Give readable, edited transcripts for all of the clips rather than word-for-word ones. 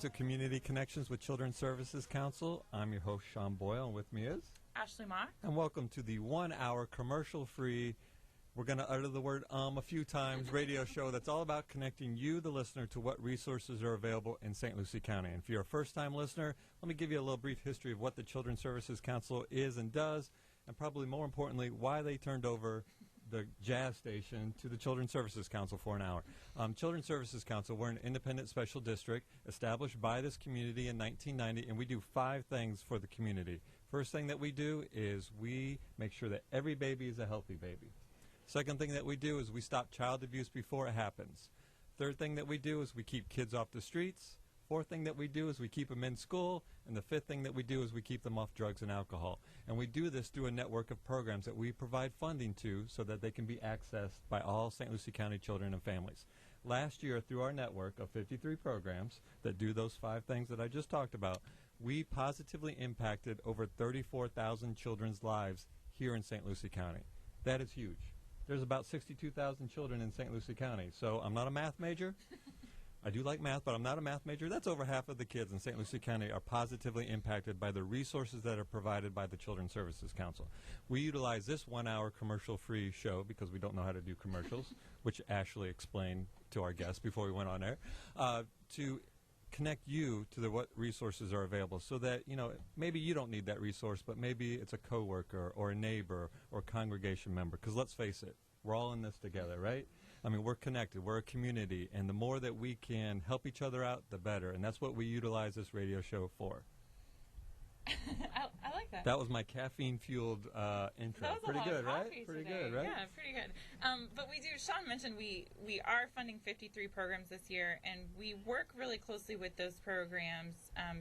to Community Connections with Children's Services Council. I'm your host, Sean Boyle, and with me is Ashley Mock. And welcome to the 1 hour commercial-free, we're going to utter the word a few times, radio show that's all about connecting you, the listener, to what resources are available in St. Lucie County. And if you're a first-time listener, let me give you a little brief history of what the Children's Services Council is and does, and probably more importantly, why they turned over the jazz station to the Children's Services Council for an hour. Children's Services Council, we're an independent special district established by this community in 1990, and we do 5 things for the community. First thing that we do is we make sure that every baby is a healthy baby. Second thing that we do is we stop child abuse before it happens. Third thing that we do is we keep kids off the streets. Fourth thing that we do is we keep them in school. And the fifth thing that we do is we keep them off drugs and alcohol. And we do this through a network of programs that we provide funding to so that they can be accessed by all St. Lucie County children and families. Last year, through our network of 53 programs that do those 5 things that I just talked about, we positively impacted over 34,000 children's lives here in St. Lucie County. That is huge. There's about 62,000 children in St. Lucie County, so I'm not a math major. I do like math, but I'm not a math major. That's over half of the kids in St. Lucie County are positively impacted by the resources that are provided by the Children's Services Council. We utilize this 1 hour commercial-free show because we don't know how to do commercials, which Ashley explained to our guests before we went on air, to connect you to what resources are available so that, maybe you don't need that resource, but maybe it's a coworker or a neighbor or congregation member. Because let's face it, we're all in this together, right? I mean, we're connected. We're a community. And the more that we can help each other out, the better. And that's what we utilize this radio show for. I like that. That was my caffeine-fueled intro. That was pretty a lot good, of right? coffee Pretty today. good, right? Yeah, pretty good. But we do, Sean mentioned we are funding 53 programs this year, and we work really closely with those programs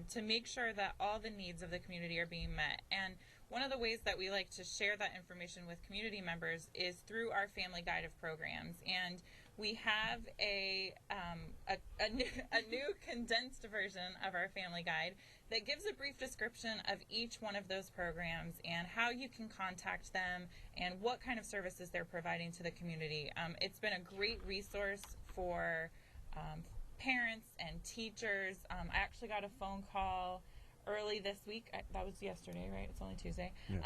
to make sure that all the needs of the community are being met. And one of the ways that we like to share that information with community members is through our family guide of programs. And we have a new condensed version of our family guide that gives a brief description of each one of those programs and how you can contact them and what kind of services they're providing to the community. It's been a great resource for parents and teachers. I actually got a phone call early this week, that was yesterday, right? It's only Tuesday, Yeah.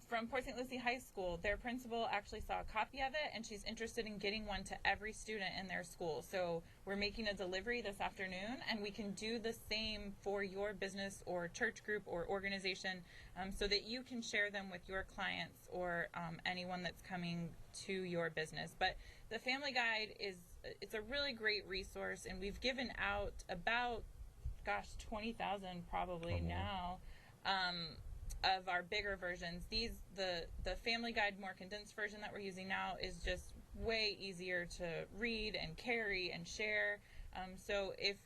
From Port St. Lucie High School. Their principal actually saw a copy of it, and she's interested in getting one to every student in their school. So we're making a delivery this afternoon, and we can do the same for your business or church group or organization so that you can share them with your clients or anyone that's coming to your business. But the Family Guide it's a really great resource, and we've given out about 20,000 probably now of our bigger versions. The Family Guide more condensed version that we're using now is just way easier to read and carry and share. So if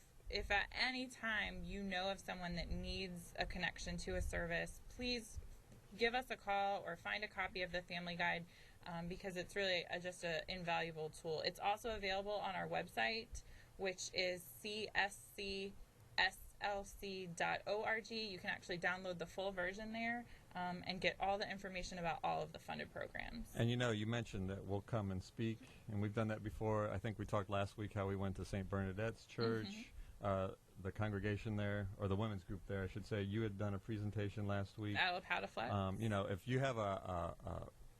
at any time you know of someone that needs a connection to a service, please give us a call or find a copy of the Family Guide because it's really just an invaluable tool. It's also available on our website, which is CSC slc.org. You can actually download the full version there and get all the information about all of the funded programs. And you mentioned that we'll come and speak, and we've done that before. I think we talked last week how we went to St. Bernadette's Church, the congregation there, or the women's group there, I should say. You had done a presentation last week. Of how to flex. If you have a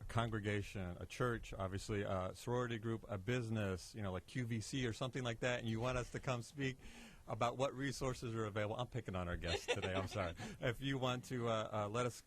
congregation, a church, obviously a sorority group, a business, like QVC or something like that, and you want us to come speak about what resources are available. I'm picking on our guests today, I'm sorry. If you want to let us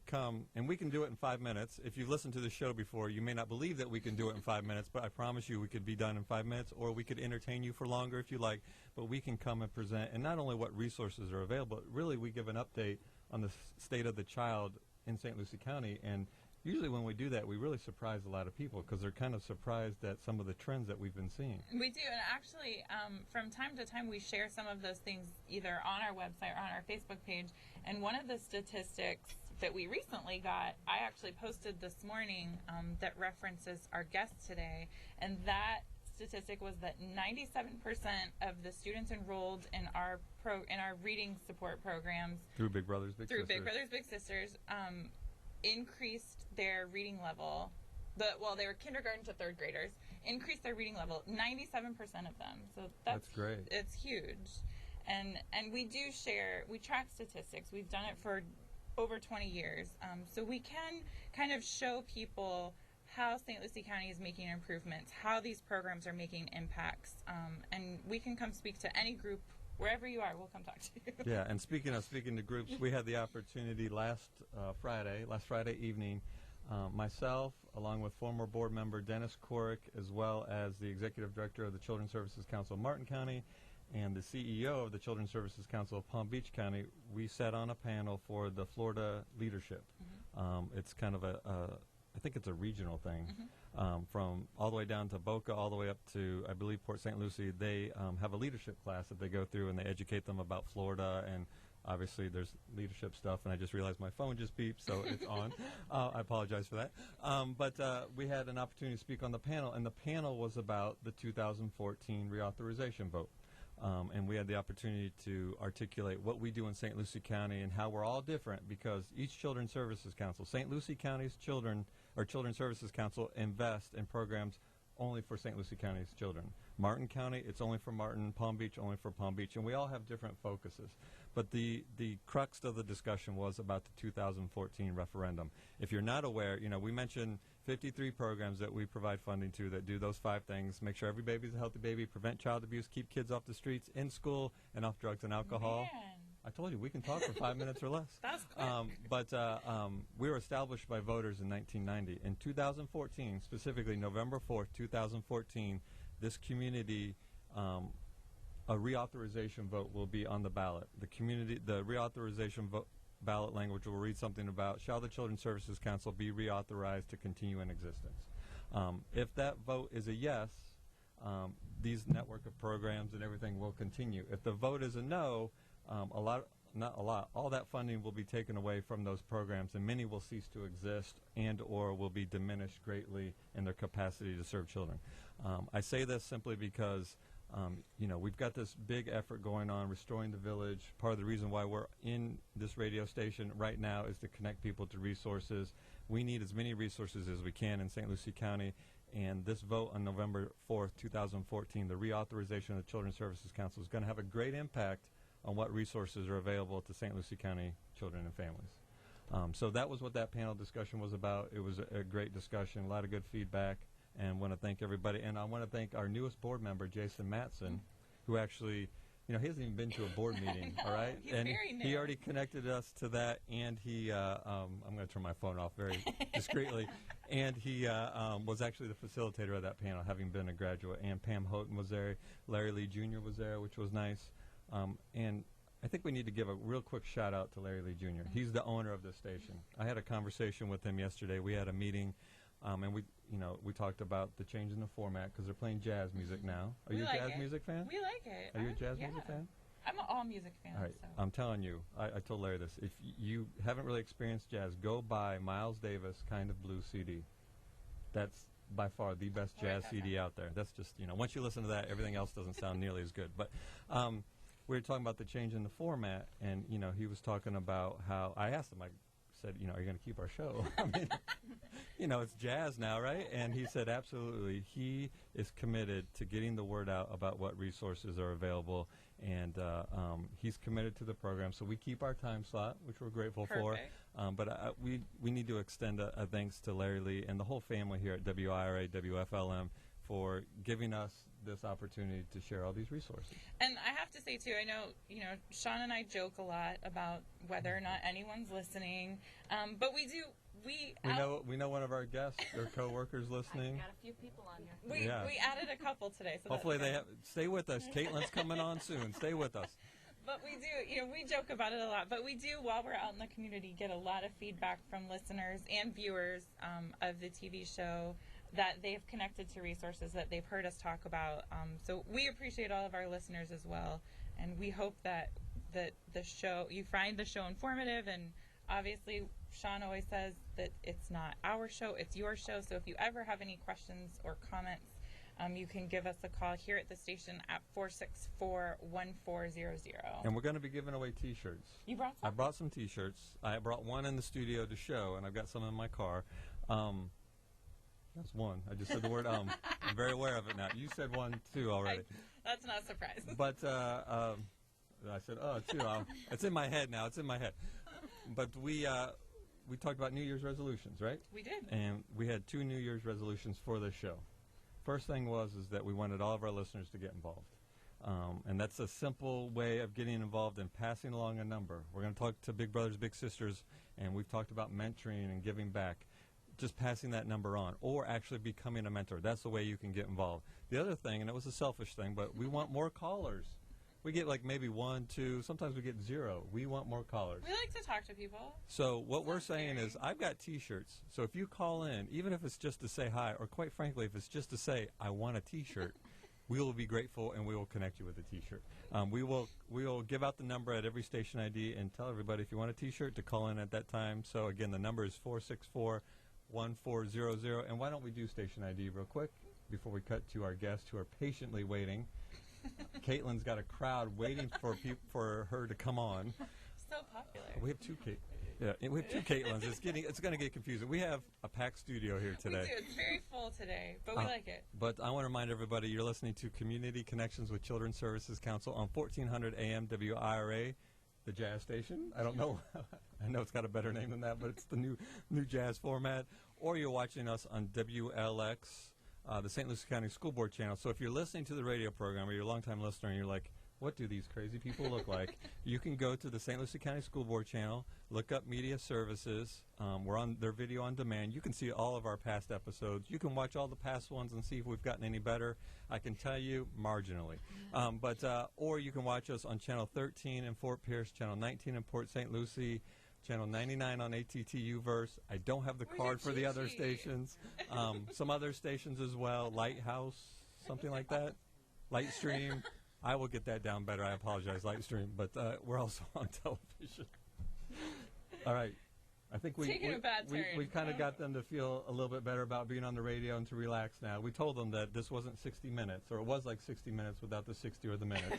come, and we can do it in 5 minutes. If you've listened to the show before, you may not believe that we can do it in 5 minutes, but I promise you we could be done in 5 minutes, or we could entertain you for longer if you like, but we can come and present, and not only what resources are available, really we give an update on the state of the child in St. Lucie County, and usually when we do that, we really surprise a lot of people because they're kind of surprised at some of the trends that we've been seeing. We do, and actually, from time to time, we share some of those things either on our website or on our Facebook page. And one of the statistics that we recently got, I actually posted this morning that references our guest today, and that statistic was that 97% of the students enrolled in our reading support programs through Big Brothers Big Sisters. Big Brothers Big Sisters increased their reading level. They were kindergarten to third graders, increased their reading level, 97% of them. So that's great. It's huge. And we do share, we track statistics. We've done it for over 20 years. So we can kind of show people how St. Lucie County is making improvements, how these programs are making impacts. And we can come speak to any group, wherever you are, we'll come talk to you. Yeah, and speaking to groups, we had the opportunity last Friday evening, myself, along with former board member Dennis Korick, as well as the executive director of the Children's Services Council of Martin County and the CEO of the Children's Services Council of Palm Beach County, we sat on a panel for the Florida leadership. It's kind of I think it's a regional thing, from all the way down to Boca, all the way up to, I believe, Port St. Lucie. They have a leadership class that they go through, and they educate them about Florida, and obviously there's leadership stuff, and I just realized my phone just beeped, so it's on. I apologize for that. But we had an opportunity to speak on the panel, and the panel was about the 2014 reauthorization vote. And we had the opportunity to articulate what we do in St. Lucie County and how we're all different, because each Children's Services Council, St. Lucie County's Children's Services Council, invest in programs only for St. Lucie County's children. Martin County, it's only for Martin. Palm Beach, only for Palm Beach. And we all have different focuses. But the crux of the discussion was about the 2014 referendum. If you're not aware, we mentioned 53 programs that we provide funding to that do those 5 things: make sure every baby's a healthy baby, prevent child abuse, keep kids off the streets, in school, and off drugs and alcohol. Man. I told you, we can talk for 5 minutes or less. That's quick. But we were established by voters in 1990. In 2014, specifically November 4th, 2014, this community, a reauthorization vote will be on the ballot. The reauthorization vote ballot language will read something about, shall the Children's Services Council be reauthorized to continue in existence? If that vote is a yes, these network of programs and everything will continue. If the vote is a no, all that funding will be taken away from those programs, and many will cease to exist and or will be diminished greatly in their capacity to serve children. I say this simply because we've got this big effort going on, Restoring the Village. Part of the reason why we're in this radio station right now is to connect people to resources. We need as many resources as we can in St. Lucie County, and this vote on November 4th, 2014, the reauthorization of the Children's Services Council, is going to have a great impact on what resources are available to St. Lucie County children and families. So that was what that panel discussion was about. It was a great discussion, a lot of good feedback, and want to thank everybody. And I want to thank our newest board member, Jason Matson, who actually, he hasn't even been to a board meeting, all right? He's and very new. he already connected us to that, and he, I'm going to turn my phone off very discreetly, and he was actually the facilitator of that panel, having been a graduate. And Pam Houghton was there, Larry Lee Jr. was there, which was nice. And I think we need to give a real quick shout out to Larry Lee Jr. He's the owner of this station. I had a conversation with him yesterday. We had a meeting, and we talked about the change in the format because they're playing jazz music now. Are you a jazz music fan? We like it. Are you a jazz music fan? I'm an all music fan. All right. So. I'm telling you, I told Larry this. If you haven't really experienced jazz, go buy Miles Davis Kind of Blue CD. That's by far the best jazz CD out there. That's just, once you listen to that, everything else doesn't sound nearly as good. But we were talking about the change in the format, and, he was talking about how, I asked him, I said, are you going to keep our show? I mean, it's jazz now, right? And he said, absolutely. He is committed to getting the word out about what resources are available, and he's committed to the program. So we keep our time slot, which we're grateful for. But we need to extend a thanks to Larry Lee and the whole family here at WIRA, WFLM, for giving us this opportunity to share all these resources. And I have to say, too, I know, Sean and I joke a lot about whether or not anyone's listening, but we do. We know one of our guests or coworkers listening. I got a few people on here. We added a couple today. So hopefully stay with us. Caitlin's coming on soon. Stay with us. But we do, we joke about it a lot, but we do, while we're out in the community, get a lot of feedback from listeners and viewers of the TV show that they've connected to resources that they've heard us talk about. So we appreciate all of our listeners as well, and we hope that the show, you find the show informative. And obviously, Sean always says that it's not our show, it's your show. So if you ever have any questions or comments, you can give us a call here at the station at 464-1400. And we're going to be giving away T-shirts. You brought some? I brought some T-shirts. I brought one in the studio to show, and I've got some in my car. That's one. I just said the word I'm very aware of it now. You said one, too, already. That's not a surprise. But I said, oh, it's, it's in my head now. It's in my head. But we talked about New Year's resolutions, right? We did. And we had 2 New Year's resolutions for this show. First thing is that we wanted all of our listeners to get involved. And that's a simple way of getting involved and passing along a number. We're going to talk to Big Brothers, Big Sisters, and we've talked about mentoring and giving back. Just passing that number on, or actually becoming a mentor. That's the way you can get involved. The other thing, and it was a selfish thing, but we want more callers. We get like maybe 1, 2, sometimes we get 0. We want more callers. We like to talk to people. So what we're saying is, I've got T-shirts. So if you call in, even if it's just to say hi, or quite frankly, if it's just to say, I want a T-shirt, we will be grateful and we will connect you with a T-shirt. We will give out the number at every station ID and tell everybody if you want a T-shirt to call in at that time. So again, the number is 464-1400. And why don't we do station ID real quick before we cut to our guests who are patiently waiting. Caitlin's got a crowd waiting for her to come on. So popular. We have 2 we have 2 Caitlins. It's going to get confusing. We have a packed studio here today. We do. It's very full today, but we like it. But I want to remind everybody you're listening to Community Connections with Children's Services Council on 1400 AM WIRA. The jazz station. I don't know. I know it's got a better name than that, but it's the new jazz format. Or you're watching us on WLX, the St. Lucie County School Board channel. So if you're listening to the radio program or you're a longtime listener and you're like, what do these crazy people look like? You can go to the St. Lucie County School Board channel, look up Media Services. We're on their video on demand. You can see all of our past episodes. You can watch all the past ones and see if we've gotten any better. I can tell you marginally. Or you can watch us on Channel 13 in Fort Pierce, Channel 19 in Port St. Lucie, Channel 99 on ATTU-verse. I don't have the card for the other stations. Some other stations as well, Lighthouse, something like that, Lightstream. I will get that down better. I apologize, Lightstream. But we're also on television. All right. I think we kind of got them to feel a little bit better about being on the radio and to relax now. We told them that this wasn't 60 minutes, or it was like 60 minutes without the 60 or the minutes.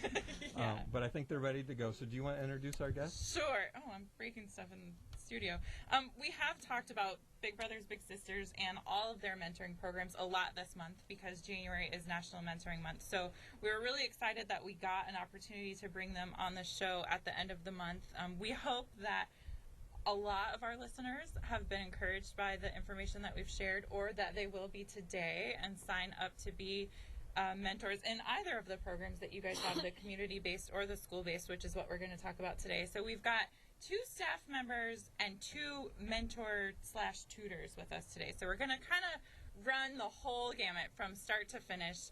Yeah. But I think they're ready to go. So do you want to introduce our guests? Sure. Oh, I'm breaking stuff in the studio. We have talked about Big Brothers, Big Sisters and all of their mentoring programs a lot this month because January is National Mentoring Month. So we were really excited that we got an opportunity to bring them on the show at the end of the month. We hope that a lot of our listeners have been encouraged by the information that we've shared, or that they will be today and sign up to be mentors in either of the programs that you guys have, the community-based or the school-based, which is what we're going to talk about today. So we've got 2 staff members and 2 mentor/tutors with us today. So we're going to kind of run the whole gamut from start to finish.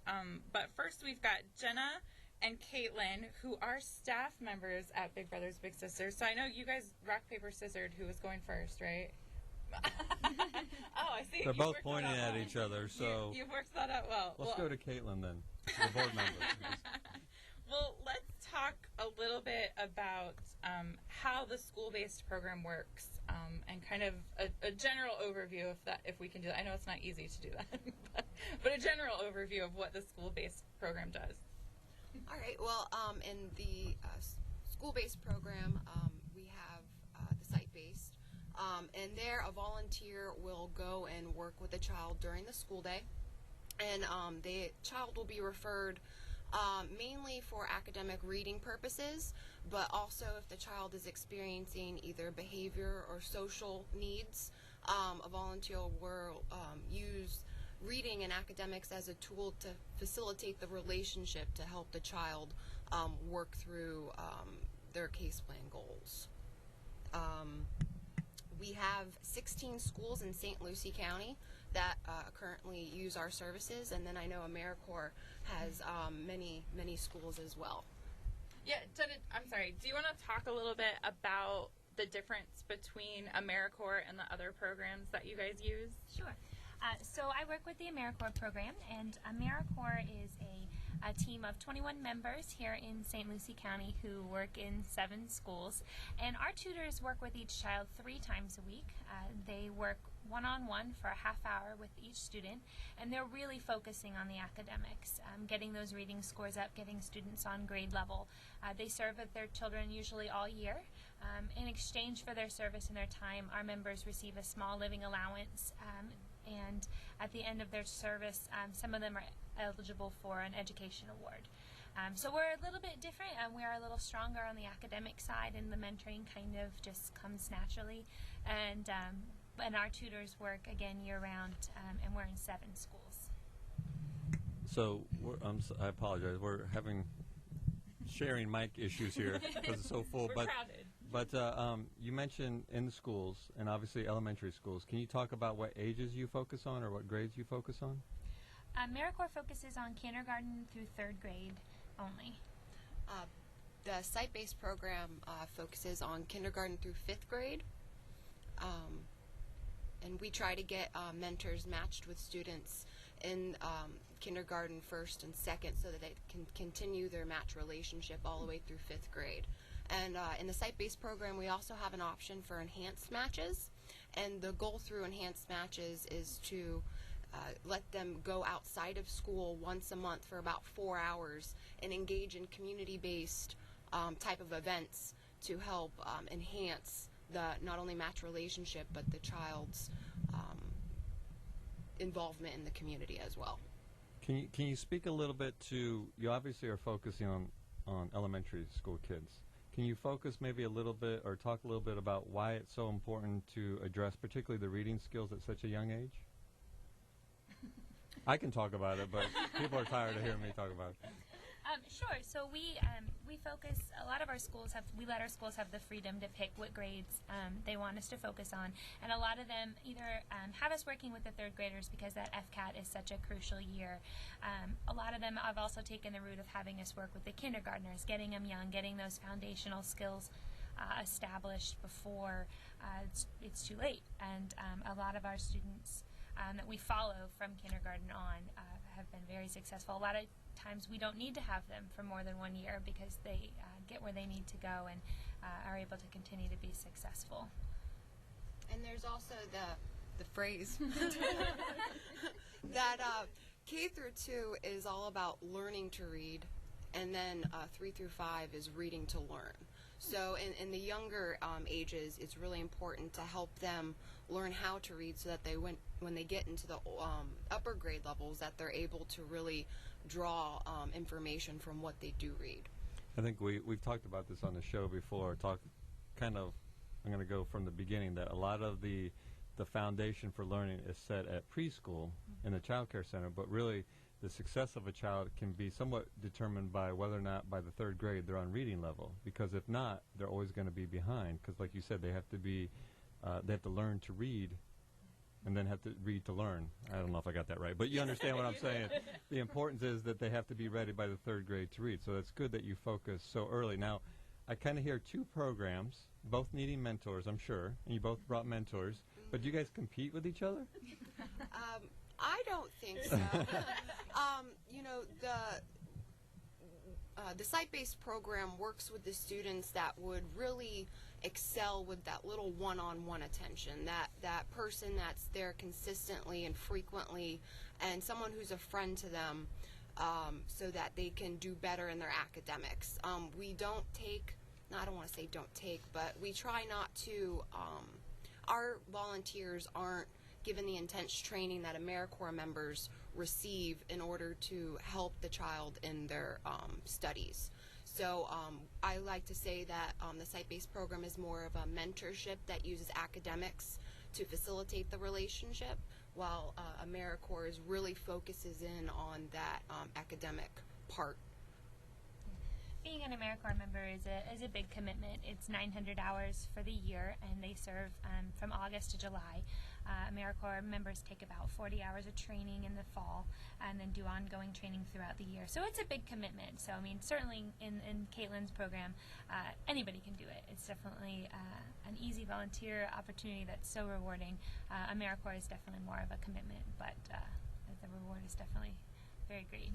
But first we've got Jenna and Caitlin, who are staff members at Big Brothers Big Sisters. So I know you guys rock, paper, scissored who was going first, right? Oh, I see. They're both pointing at each other, so you've worked that out well. Let's go to Caitlin then, the board member. Well, let's talk a little bit about how the school-based program works, and kind of a general overview if we can do that. I know it's not easy to do that, but a general overview of what the school-based program does. All right. Well, in the school-based program, we have the site-based, and there a volunteer will go and work with a child during the school day, and the child will be referred mainly for academic reading purposes, but also if the child is experiencing either behavior or social needs, a volunteer will use reading and academics as a tool to facilitate the relationship to help the child work through their case plan goals. We have 16 schools in St. Lucie County that currently use our services, and then I know Americorps has many schools as well. Yeah, Jenna, I'm sorry, do you want to talk a little bit about the difference between Americorps and the other programs that you guys use? Sure. So I work with the Americorps Program, and Americorps is a team of 21 members here in St. Lucie County who work in 7 schools, and our tutors work with each child 3 times a week. They work one-on-one for a half hour with each student, and they're really focusing on the academics, getting those reading scores up, getting students on grade level. They serve with their children usually all year. In exchange for their service and their time, our members receive a small living allowance, and at the end of their service, some of them are eligible for an education award. So we're a little bit different, and we're a little stronger on the academic side, and the mentoring kind of just comes naturally. And our tutors work, again, year-round, and we're in 7 schools. So I apologize. We're having sharing mic issues here because it's so full. We're crowded. But you mentioned in the schools, and obviously elementary schools. Can you talk about what ages you focus on or what grades you focus on? Americorps focuses on kindergarten through 3rd grade only. The site-based program focuses on kindergarten through 5th grade. And we try to get mentors matched with students in kindergarten 1st and 2nd so that they can continue their match relationship all the way through 5th grade. And in the site-based program, we also have an option for enhanced matches. And the goal through enhanced matches is to let them go outside of school once a month for about 4 hours and engage in community-based type of events to help enhance the not only match relationship but the child's involvement in the community as well. Can you speak a little bit to, you obviously are focusing on elementary school kids. Can you focus maybe a little bit or talk a little bit about why it's so important to address particularly the reading skills at such a young age? I can talk about it, but people are tired of hearing me talk about it. Sure. So we focus, a lot of our schools we let our schools have the freedom to pick what grades they want us to focus on. And a lot of them either have us working with the 3rd graders because that FCAT is such a crucial year. A lot of them have also taken the route of having us work with the kindergartners, getting them young, getting those foundational skills established before it's too late. And a lot of our students that we follow from kindergarten on have been very successful. A lot of times we don't need to have them for more than 1 year because they get where they need to go and are able to continue to be successful. And there's also the phrase that K through 2 is all about learning to read, and then 3 through 5 is reading to learn. So in the younger ages, it's really important to help them learn how to read so that when they get into the upper grade levels, that they're able to really draw information from what they do read. I think we've talked about this on the show before. I'm going to go from the beginning that a lot of the foundation for learning is set at preschool in the child care center, but really the success of a child can be somewhat determined by whether or not by the 3rd grade they're on reading level, because if not, they're always going to be behind, because like you said, they have to learn to read and then have to read to learn. I don't know if I got that right, but you understand what I'm saying. The importance is that they have to be ready by the 3rd grade to read, so it's good that you focus so early. Now, I kind of hear 2 programs, both needing mentors, I'm sure, and you both brought mentors, but do you guys compete with each other? I don't think so. The site-based program works with the students that would really excel with that little one-on-one attention, that person that's there consistently and frequently, and someone who's a friend to them, so that they can do better in their academics. We don't take, I don't want to say don't take, but we try not to, our volunteers aren't given the intense training that Americorps members receive in order to help the child in their studies. So I like to say that the site-based program is more of a mentorship that uses academics to facilitate the relationship, while Americorps really focuses in on that academic part. Being an Americorps member is a big commitment. It's 900 hours for the year, and they serve from August to July. Americorps members take about 40 hours of training in the fall and then do ongoing training throughout the year. So it's a big commitment. So, I mean, certainly in Caitlin's program, anybody can do it. It's definitely an easy volunteer opportunity that's so rewarding. Americorps is definitely more of a commitment, but the reward is definitely very great.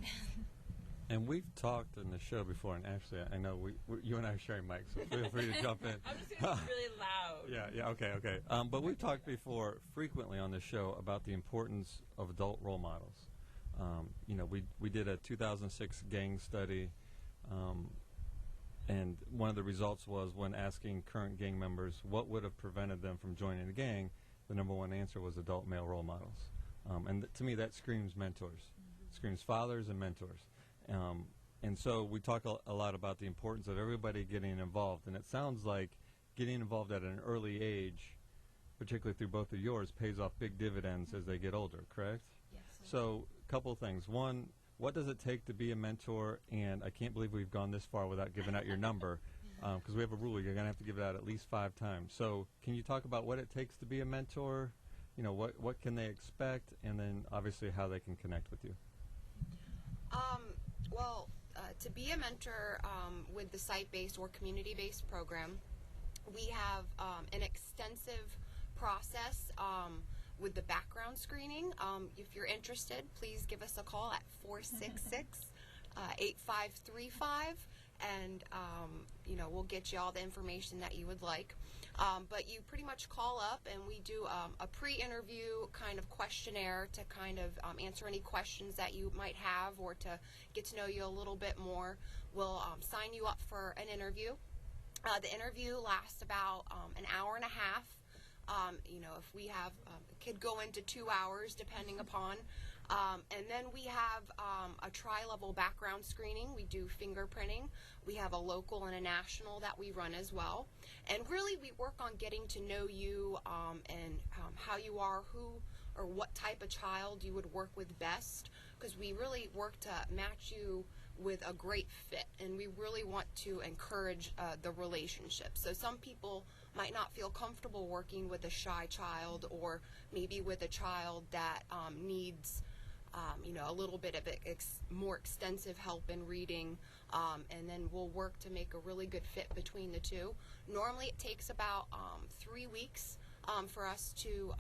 And we've talked in the show before, and actually, I know you and I are sharing mics, so feel free to jump in. I'm just going to be really loud. Yeah, okay. But we've talked before frequently on the show about the importance of adult role models. We did a 2006 gang study, and one of the results was when asking current gang members what would have prevented them from joining a gang, the number one answer was adult male role models. And to me, that screams mentors, screams fathers and mentors. And so we talk a lot about the importance of everybody getting involved, and it sounds like getting involved at an early age, particularly through both of yours, pays off big dividends as they get older, correct? Yes. So a couple of things. One, what does it take to be a mentor? And I can't believe we've gone this far without giving out your number, because we have a rule. You're going to have to give it out at least 5 times. So can you talk about what it takes to be a mentor? You know, what can they expect? And then obviously how they can connect with you. Well, to be a mentor with the site-based or community-based program, we have an extensive process with the background screening. If you're interested, please give us a call at 466-8535, and we'll get you all the information that you would like. But you pretty much call up, and we do a pre-interview kind of questionnaire to kind of answer any questions that you might have, or to get to know you a little bit more. We'll sign you up for an interview. The interview lasts about an hour and a half. If we have a kid go into 2 hours, depending upon. And then we have a tri-level background screening. We do fingerprinting. We have a local and a national that we run as well. And really, we work on getting to know you and how you are, who or what type of child you would work with best, because we really work to match you with a great fit, and we really want to encourage the relationship. So some people might not feel comfortable working with a shy child, or maybe with a child that needs a little bit of more extensive help in reading, and then we'll work to make a really good fit between the two. Normally it takes about 3 weeks for us to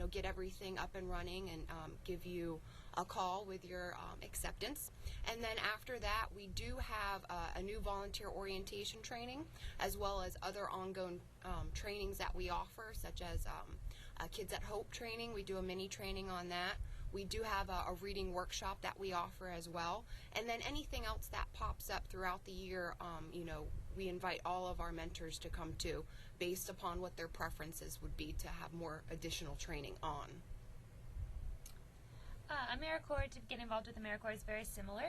get everything up and running and give you a call with your acceptance. And then after that, we do have a new volunteer orientation training, as well as other ongoing trainings that we offer, such as Kids at Hope training. We do a mini training on that. We do have a reading workshop that we offer as well. And then anything else that pops up throughout the year, we invite all of our mentors to come to, based upon what their preferences would be to have more additional training on. Americorps, to get involved with Americorps is very similar.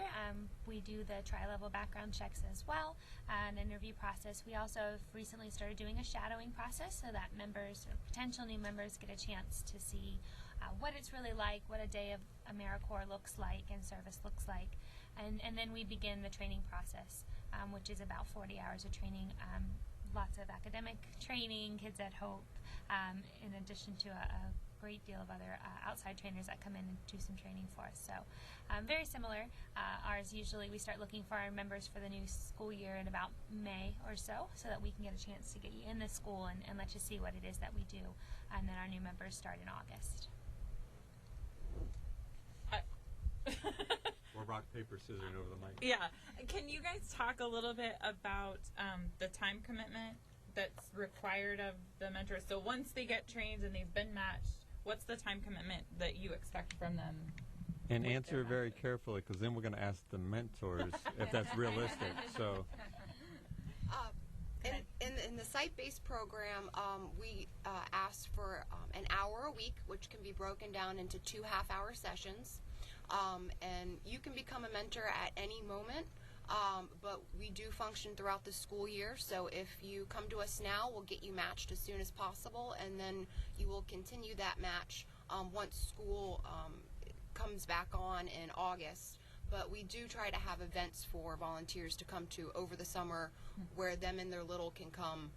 We do the tri-level background checks as well, an interview process. We also have recently started doing a shadowing process, so that members or potential new members get a chance to see what it's really like, what a day of Americorps looks like and service looks like. And then we begin the training process, which is about 40 hours of training, lots of academic training, Kids at Hope, in addition to a great deal of other outside trainers that come in and do some training for us. So very similar. Ours, usually we start looking for our members for the new school year in about May or so that we can get a chance to get you in the school and let you see what it is that we do. And then our new members start in August. Or rock, paper, scissors over the mic. Yeah. Can you guys talk a little bit about the time commitment that's required of the mentors? So once they get trained and they've been matched, what's the time commitment that you expect from them? And answer very carefully, because then we're going to ask the mentors if that's realistic. So, in the site-based program, we ask for an hour a week, which can be broken down into 2 half-hour sessions. And you can become a mentor at any moment, but we do function throughout the school year. So if you come to us now, we'll get you matched as soon as possible, and then you will continue that match once school comes back on in August. But we do try to have events for volunteers to come to over the summer, where them and their little can come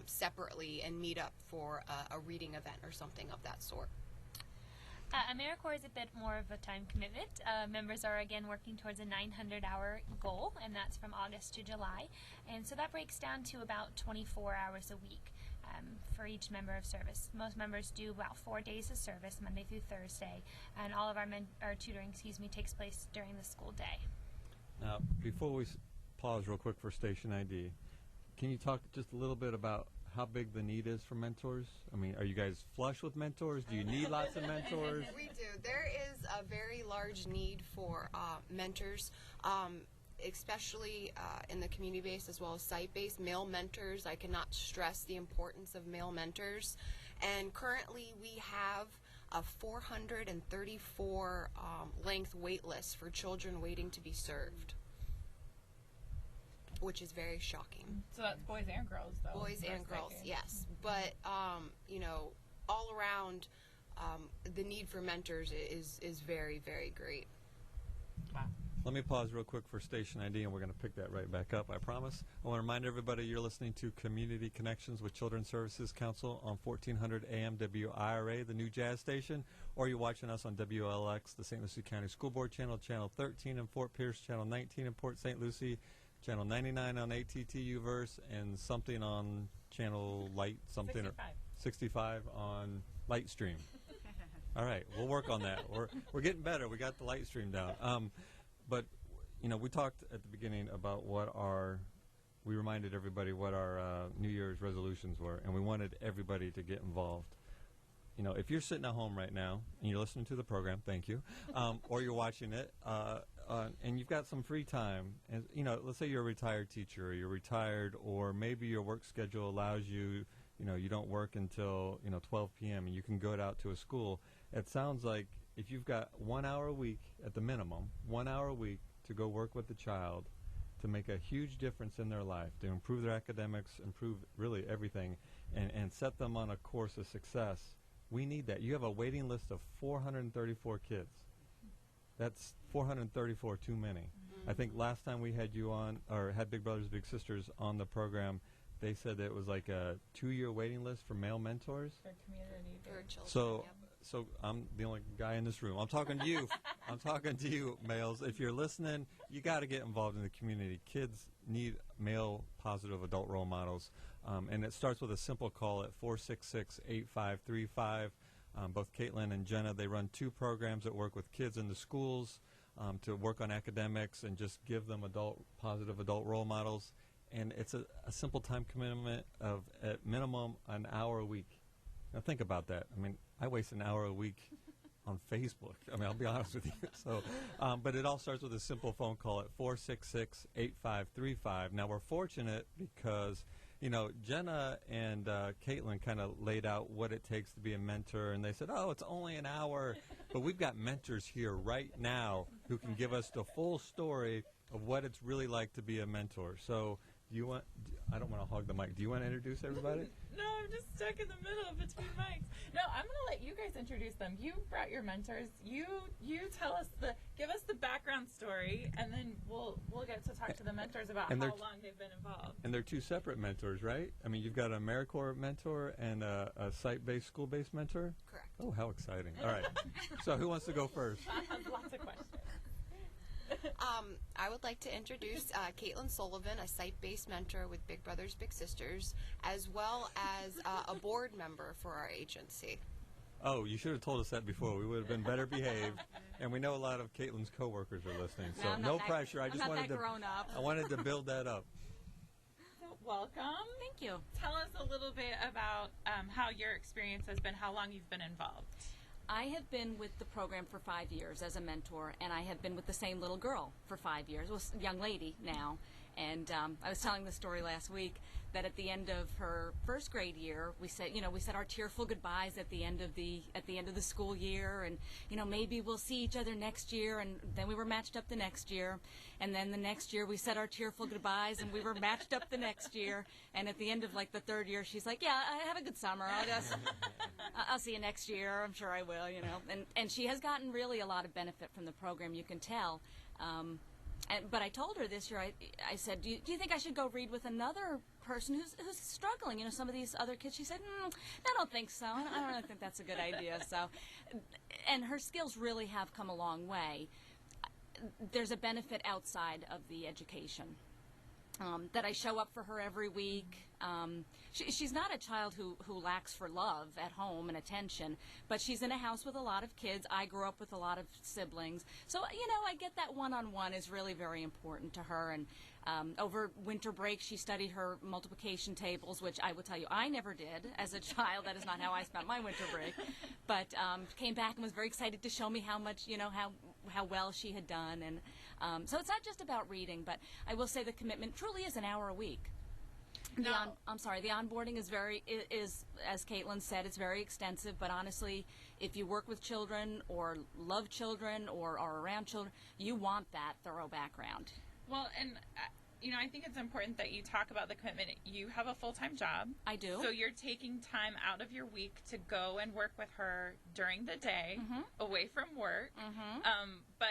separately and meet up for a reading event or something of that sort. Americorps is a bit more of a time commitment. Members are again working towards a 900-hour goal, and that's from August to July. And so that breaks down to about 24 hours a week for each member of service. Most members do about 4 days of service, Monday through Thursday, and all of our tutoring, takes place during the school day. Now, before we pause real quick for station ID, can you talk just a little bit about how big the need is for mentors? I mean, are you guys flush with mentors? Do you need lots of mentors? We do. There is a very large need for mentors, especially in the community-based as well as site-based. Male mentors, I cannot stress the importance of male mentors. And currently we have a 434 length wait list for children waiting to be served. which is very shocking. So that's boys and girls, though. Boys and girls, yes. But, all around, the need for mentors is very, very great. Wow. Let me pause real quick for station ID, and we're going to pick that right back up, I promise. I want to remind everybody you're listening to Community Connections with Children's Services Council on 1400 AM WIRA, the new jazz station, or you're watching us on WLX, the St. Lucie County School Board channel, Channel 13 in Fort Pierce, Channel 19 in Port St. Lucie, Channel 99 on ATTU Verse, and something on Channel Light, something 65. or 65 on Lightstream. All right, we'll work on that. We're getting better. We got the Lightstream down. But, we talked at the beginning about we reminded everybody what our New Year's resolutions were, and we wanted everybody to get involved. If you're sitting at home right now and you're listening to the program, thank you, or you're watching it, and you've got some free time, and, let's say you're a retired teacher, or you're retired, or maybe your work schedule allows you, you don't work until, 12 p.m., and you can go out to a school. It sounds like if you've got 1 hour a week at the minimum, 1 hour a week to go work with the child to make a huge difference in their life, to improve their academics, improve really everything, and set them on a course of success, we need that. You have a waiting list of 434 kids. That's 434 too many. I think last time we had you on, or had Big Brothers Big Sisters on the program, they said that it was like a 2-year waiting list for male mentors. For community. For children, So, yep. so I'm the only guy in this room. I'm talking to you. I'm talking to you, males. If you're listening, you got to get involved in the community. Kids need male positive adult role models. And it starts with a simple call at 466-8535. Both Caitlin and Jenna, they run 2 programs that work with kids in the schools to work on academics and just give them positive adult role models. And it's a simple time commitment of, at minimum, an hour a week. Now think about that. I mean, I waste an hour a week on Facebook. I mean, I'll be honest with you. So, but it all starts with a simple phone call at 466-8535. Now, we're fortunate because, Jenna and Caitlin kind of laid out what it takes to be a mentor, and they said, oh, it's only an hour. But we've got mentors here right now who can give us the full story of what it's really like to be a mentor. So, I don't want to hog the mic. Do you want to introduce everybody? No, I'm just stuck in the middle between mics. No, I'm going to let you guys introduce them. You brought your mentors. You give us the background story, and then we'll get to talk to the mentors about how long they've been involved. And they're 2 separate mentors, right? I mean, you've got an Americorps mentor and a site-based, school-based mentor? Correct. Oh, how exciting. All right. So who wants to go first? I have lots of questions. I would like to introduce Caitlin Sullivan, a site-based mentor with Big Brothers Big Sisters, as well as a board member for our agency. Oh, you should have told us that before. We would have been better behaved. And we know a lot of Caitlin's coworkers are listening, so no pressure. I just wanted to build that up. So, welcome. Thank you. Tell us a little bit about how your experience has been, how long you've been involved. I have been with the program for 5 years as a mentor, and I have been with the same little girl for 5 years, well, young lady now. And I was telling the story last week that at the end of her first grade year, we said our tearful goodbyes at the end of the school year, and maybe we'll see each other next year. And then we were matched up the next year, and then the next year we said our tearful goodbyes, and we were matched up the next year. And at the end of like the 3rd year, she's like, "Yeah, have a good summer. I'll see you next year. I'm sure I will." And she has gotten really a lot of benefit from the program. You can tell. But I told her this year, I said, do you think I should go read with another person who's struggling? Some of these other kids. She said, I don't think so. I don't really think that's a good idea. So, and her skills really have come a long way. There's a benefit outside of the education. That I show up for her every week. She's not a child who lacks for love at home and attention, but she's in a house with a lot of kids. I grew up with a lot of siblings. So, I get that one-on-one is really very important to her. And over winter break, she studied her multiplication tables, which I will tell you I never did as a child. That is not how I spent my winter break. But came back and was very excited to show me how much, how well she had done. And so it's not just about reading, but I will say the commitment truly is an hour a week. The onboarding is as Caitlin said, it's very extensive, but honestly, if you work with children or love children or are around children, you want that thorough background. Well, and I think it's important that you talk about the commitment. You have a full-time job. I do. So you're taking time out of your week to go and work with her during the day, away from work. But,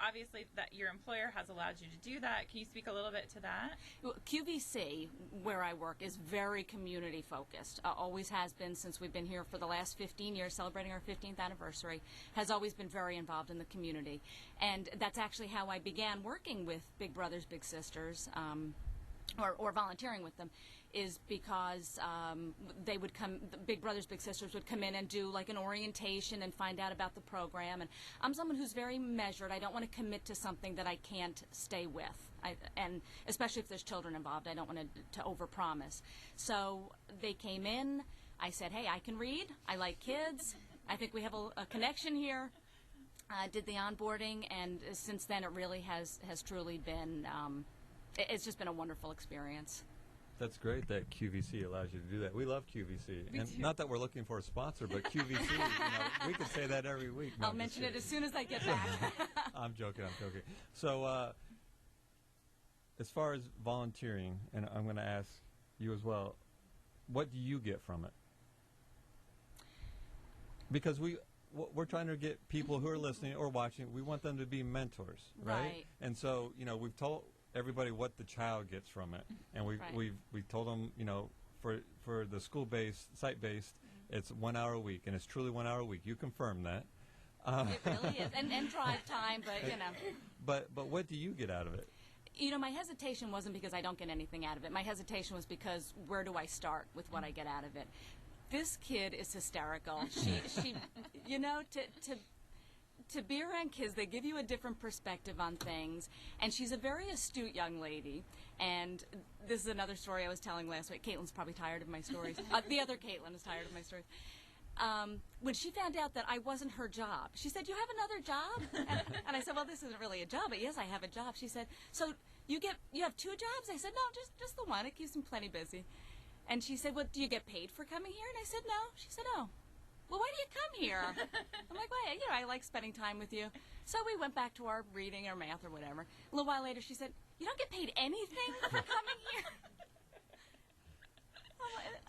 obviously that your employer has allowed you to do that. Can you speak a little bit to that? Well, QVC, where I work, is very community focused. Always has been since we've been here for the last 15 years, celebrating our 15th anniversary, has always been very involved in the community. And that's actually how I began working with Big Brothers Big Sisters, or volunteering with them, is because they would come, the Big Brothers Big Sisters would come in and do like an orientation and find out about the program. And I'm someone who's very measured. I don't want to commit to something that I can't stay with. And especially if there's children involved, I don't want to overpromise. So they came in. I said, hey, I can read. I like kids. I think we have a connection here. Did the onboarding, and since then it really has truly been, it's just been a wonderful experience. That's great that QVC allows you to do that. We love QVC. And not that we're looking for a sponsor, but QVC, we could say that every week. I'll mention it as soon as I get back. I'm joking. So as far as volunteering, and I'm going to ask you as well, what do you get from it? Because we're trying to get people who are listening or watching, we want them to be mentors, right? And so, we've told everybody what the child gets from it, and we've told them, for the school-based, site-based, it's 1 hour a week, and it's truly 1 hour a week. You confirm that. It really is, and drive time, but But what do you get out of it? My hesitation wasn't because I don't get anything out of it. My hesitation was because where do I start with what I get out of it? This kid is hysterical. She to be around kids, they give you a different perspective on things, and she's a very astute young lady. And this is another story I was telling last week. Caitlin's probably tired of my stories. The other Caitlin is tired of my stories. When she found out that I wasn't her job, she said, "You have another job?" And I said, "Well, this isn't really a job, but yes, I have a job." She said, "So you have two jobs?" I said, "No, just the one. It keeps me plenty busy." And she said, "Well, do you get paid for coming here?" And I said, "No." She said, "Oh. Well, why do you come here?" I'm like, "Well, I like spending time with you." So we went back to our reading or math or whatever. A little while later, she said, "You don't get paid anything for coming here?"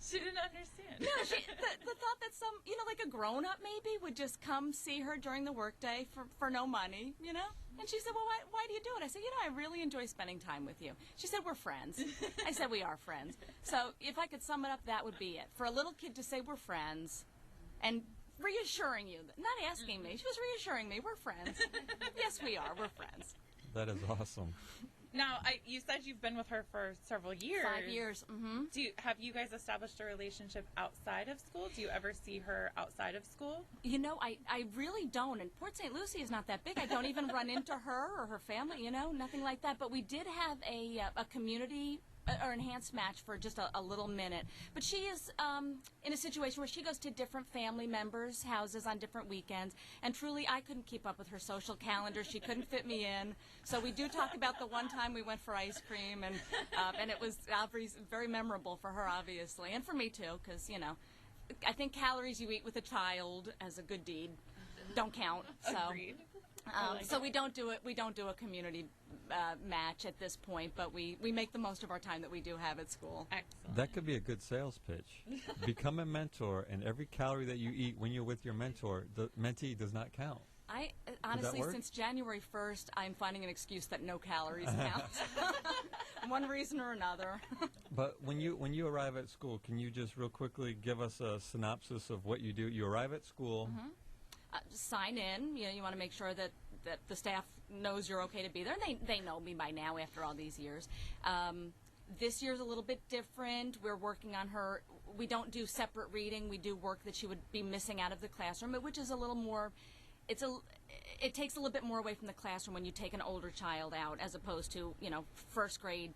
She didn't understand. No, the thought that some, like a grown-up maybe would just come see her during the workday for no money, And she said, "Well, why do you do it?" I said, "I really enjoy spending time with you." She said, "We're friends." I said, "We are friends." So if I could sum it up, that would be it. For a little kid to say we're friends and reassuring you, not asking me, she was reassuring me, we're friends. Yes, we are. We're friends. That is awesome. Now, you said you've been with her for several years. 5 years. Mm-hmm. Have you guys established a relationship outside of school? Do you ever see her outside of school? I really don't. And Port St. Lucie is not that big. I don't even run into her or her family, nothing like that. But we did have a community or enhanced match for just a little minute. But she is in a situation where she goes to different family members' houses on different weekends, and truly I couldn't keep up with her social calendar. She couldn't fit me in. So we do talk about the one time we went for ice cream, and it was very memorable for her, obviously, and for me too, because, I think calories you eat with a child as a good deed don't count. So. Agreed. So we don't do it. We don't do a community match at this point, but we make the most of our time that we do have at school. Excellent. That could be a good sales pitch. Become a mentor, and every calorie that you eat when you're with your mentor, the mentee does not count. I honestly, since January 1st, I'm finding an excuse that no calories count. One reason or another. But when you arrive at school, can you just real quickly give us a synopsis of what you do? You arrive at school. Mm-hmm. Sign in. You want to make sure that the staff knows you're okay to be there. And they know me by now after all these years. This year's a little bit different. We're working on her. We don't do separate reading. We do work that she would be missing out of the classroom, which is a little more. It takes a little bit more away from the classroom when you take an older child out, as opposed to first grade.